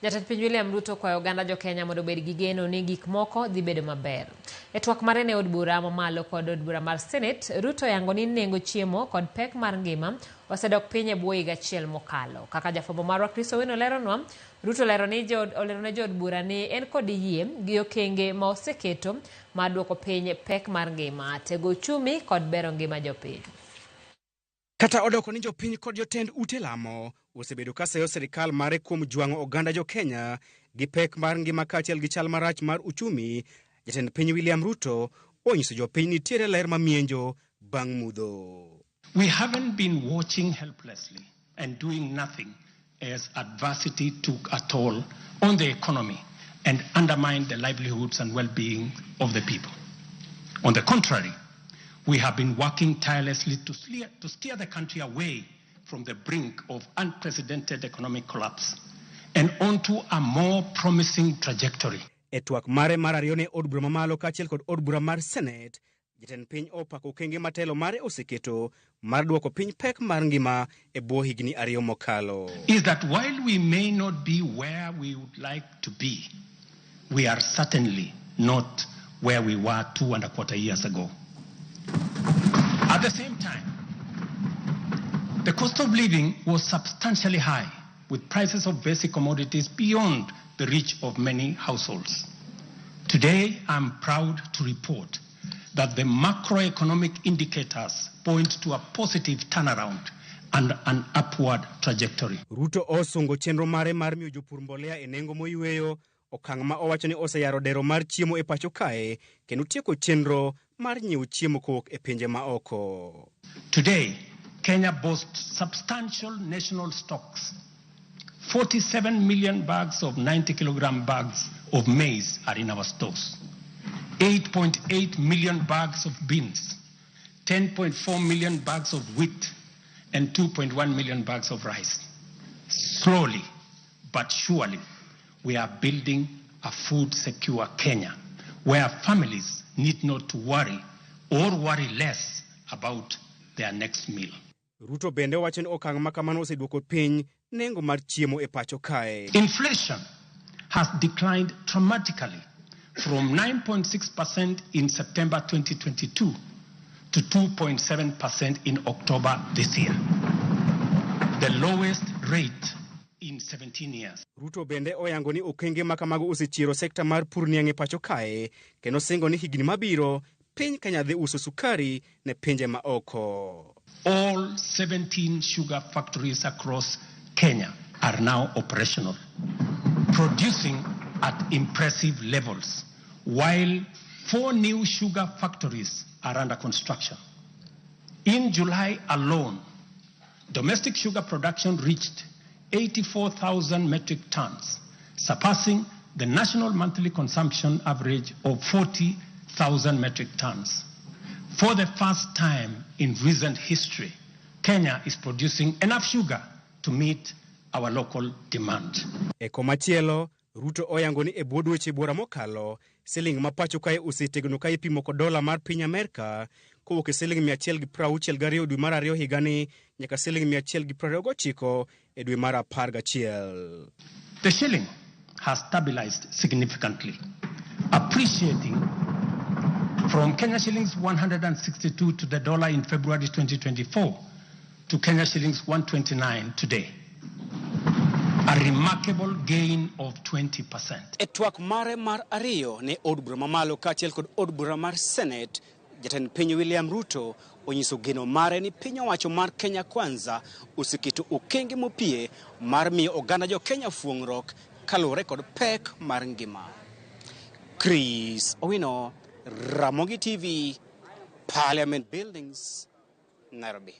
Jatend piny William Ruto kwa oganda Jokenya mondo obed gi geno ni gik moko dhi bedo maber. E twak mare ne od bura mamalo kod od bura mar Senate, Ruto yango ni nengo chiemo kod pek mar ngima osedok piny e bwo higa achiel mokalo. Kaka jafwambo marwa Kristo Wino leronwa, Ruto olero ne jod bura ni en kod yie gi okenge ma oseketo mar duoko piny pek mar ngima, tego uchumi kod bero ngima jopiny. Kata odoko ni jopiny kod jotend ute lamo osebedo ka seyo sirkal mare kuom jwang'o oganda Jokenya gi pek mar ngima kaachiel gi chal marach mar uchumi, jatend piny William Ruto onyiso jopiny nitiere ler mamienjo bang' mudho. We haven't been watching helplessly and doing nothing as adversity took a toll on the economy and undermined the livelihoods and well-being of the people. On the contrary, we have been working tirelessly to steer the country away from the brink of unprecedented economic collapse and onto a more promising trajectory. E twak mare mar ariyo ne od bura mamalo kaachiel kod od bura mar Senate, jatend piny opako okenge matelo mare oseketo mar duoko piny pek mar ngima e bwo higni ariyo mokalo. Is that while we may not be where we would like to be, we are certainly not where we were 2.25 years ago. At the same time, the cost of living was substantially high, with prices of basic commodities beyond the reach of many households. Today, I'm proud to report that the macroeconomic indicators point to a positive turnaround and an upward trajectory. Ruto osungo chenro mare mar miyo jopur mbolea e nengo moyweyo, okang' ma owacho ni oseyaro dero mar chiemo e pacho kae, kendo tieko chenro mar nyiewo chiemo kowuok e pinje maoko. Today, Kenya boasts substantial national stocks. 47 million bags of 90-kilogram bags of maize are in our stores. 8.8 million bags of beans, 10.4 million bags of wheat, and 2.1 million bags of rice. Slowly but surely, we are building a food-secure Kenya, where families need not to worry or worry less about their next meal. Ruto bende wacho ni okang' ma kamano oseduoko piny nengo mar chiemo e pacho kae. Inflation has declined dramatically from 9.6% in September 2022 to 2.7% in October this year, the lowest rate in 17 years. Ruto bende oyango ni okenge makamago osechiero sekta mar pur niang' e pacho kae, kendo singo ni higni mabiro piny Kenya dhi uso sukari ne pinje maoko. All 17 sugar factories across Kenya are now operational, producing at impressive levels, while 4 new sugar factories are under construction. In July alone, domestic sugar production reached 84,000 metric tons, surpassing the national monthly consumption average of 40,000 metric tons. For the first time in recent history, Kenya is producing enough sugar to meet our local demand. E komachielo, Ruto oyango ni e bwo dweche bora mokalo, siling ma pacho kae osetegno ka ipimo kod dola mar piny Amerika, kowuok e siling 162 dwe mar ariyo higani nyaka siling 129 e dwe mar 11. The shilling has stabilized significantly, appreciating from Kenya shillings 162 to the dollar in February 2024 to Kenya shillings 129 today. A remarkable gain of 20%. E twak mare mar ariyo ne od bura mamalo kaachiel kod od bura mar Senate, jatend piny William Ruto onyiso geno mare ni piny owacho mar Kenya Kwanza oseketo okenge mopie mar miyo oganda Jokenya fuong'ruok kaluwore kod pek mar ngima. Kristo Wino, Ramogi TV, Parliament Buildings, Nairobi.